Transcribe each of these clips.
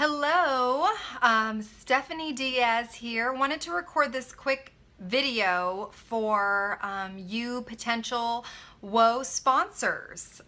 Hello, Stephanie Diaz here. Wanted to record this quick video for you potential WOE sponsors.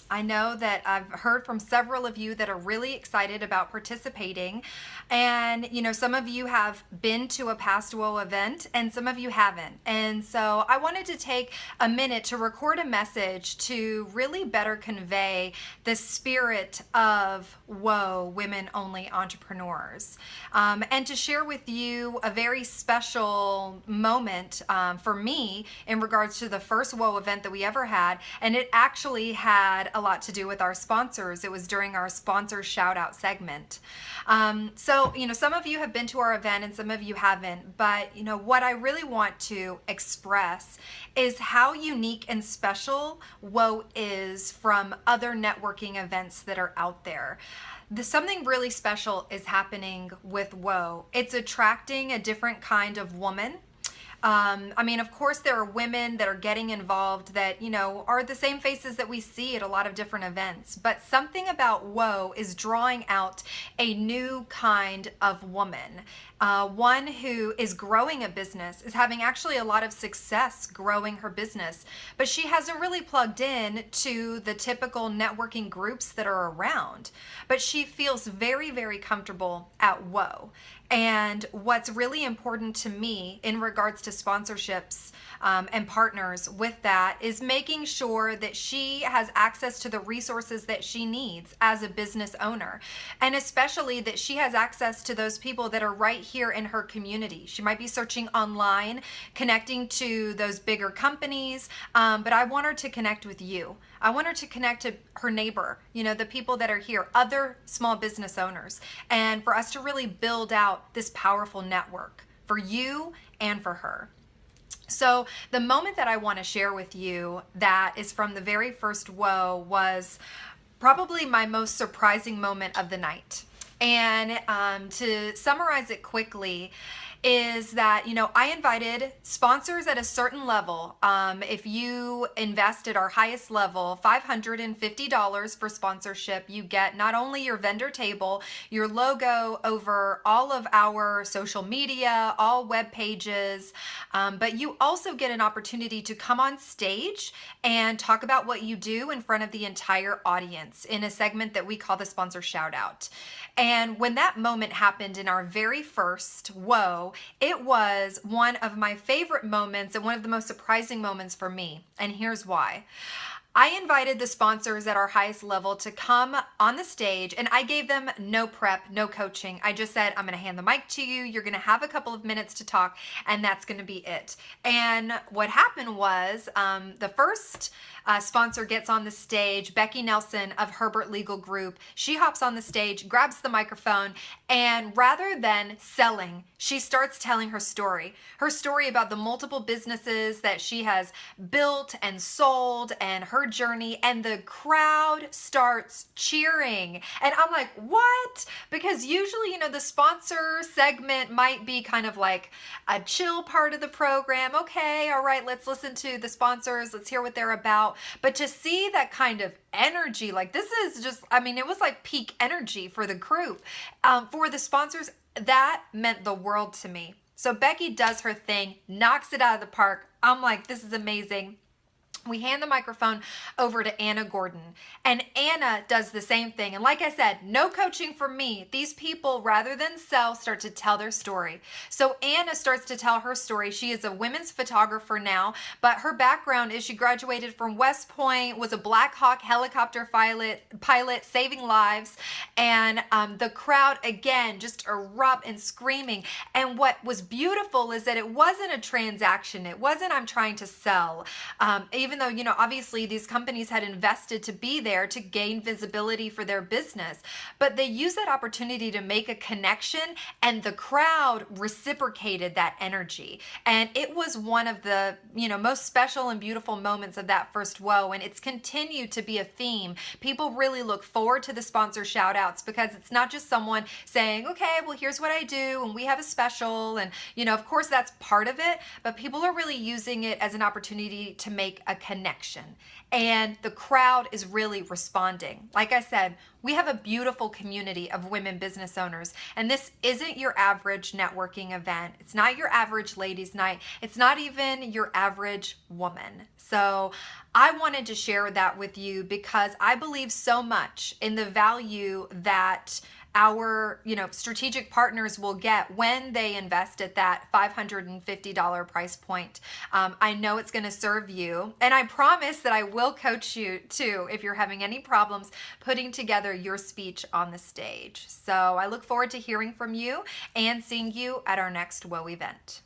I know that I've heard from several of you that are really excited about participating, and some of you have been to a past WOE event and some of you haven't. And so I wanted to take a minute to record a message to really better convey the spirit of WOE, Women Only Entrepreneurs, and to share with you a very special moment for me in regards to the first WOE event that we ever had. And it actually had a lot to do with our sponsors. It was during our sponsor shout out segment. So some of you have been to our event and some of you haven't, but what I really want to express is how unique and special WOE is from other networking events that are out there. Something really special is happening with WOE. It's attracting a different kind of woman. Of course, there are women that are getting involved that, are the same faces that we see at a lot of different events. But something about WOE is drawing out a new kind of woman. One who is growing a business, is having actually a lot of success growing her business, but she hasn't really plugged in to the typical networking groups that are around. But she feels very, very comfortable at WOE. And what's really important to me in regards to sponsorships and partners with that is making sure that she has access to the resources that she needs as a business owner. And especially that she has access to those people that are right here in her community. She might be searching online, connecting to those bigger companies, but I want her to connect with you. I want her to connect to her neighbor, the people that are here, other small business owners, and for us to really build out this powerful network for you and for her. So the moment that I want to share with you that is from the very first WOE was probably my most surprising moment of the night. And to summarize it quickly, is that, I invited sponsors at a certain level. If you invest at our highest level, $550 for sponsorship, you get not only your vendor table, your logo over all of our social media, all web pages, but you also get an opportunity to come on stage and talk about what you do in front of the entire audience in a segment that we call the sponsor shout out. And when that moment happened in our very first WOE, it was one of my favorite moments and one of the most surprising moments for me. And here's why. I invited the sponsors at our highest level to come on the stage, and I gave them no prep, no coaching. I just said, I'm going to hand the mic to you. You're going to have a couple of minutes to talk, and that's going to be it. And what happened was the first sponsor gets on the stage, Becky Nelson of Herbert Legal Group. She hops on the stage, grabs the microphone, and rather than selling, she starts telling her story about the multiple businesses that she has built and sold and her journey, and the crowd starts cheering. And I'm like, what? Because usually, the sponsor segment might be kind of like a chill part of the program. Okay, all right, let's listen to the sponsors. Let's hear what they're about. But to see that kind of energy, like this is just, it was like peak energy for the group. For the sponsors, that meant the world to me. So Becky does her thing, knocks it out of the park. I'm like, this is amazing. We hand the microphone over to Anna Gordon, and Anna does the same thing. And like I said, no coaching for me. These people, rather than sell, start to tell their story. So Anna starts to tell her story. She is a women's photographer now, but her background is she graduated from West Point, was a Black Hawk helicopter pilot saving lives. And the crowd, again, just erupt and screaming. And what was beautiful is that it wasn't a transaction. It wasn't I'm trying to sell. Even though, obviously these companies had invested to be there to gain visibility for their business, but they used that opportunity to make a connection, and the crowd reciprocated that energy. And it was one of the, most special and beautiful moments of that first WOE. And it's continued to be a theme. People really look forward to the sponsor shout outs because it's not just someone saying, okay, well, here's what I do, and we have a special. And, of course that's part of it, but people are really using it as an opportunity to make a connection. And the crowd is really responding. Like I said, we have a beautiful community of women business owners, and this isn't your average networking event. It's not your average ladies' night. It's not even your average woman. So I wanted to share that with you because I believe so much in the value that our strategic partners will get when they invest at that $550 price point. I know it's going to serve you, and I promise that I will coach you too if you're having any problems putting together your speech on the stage. So I look forward to hearing from you and seeing you at our next WOE event.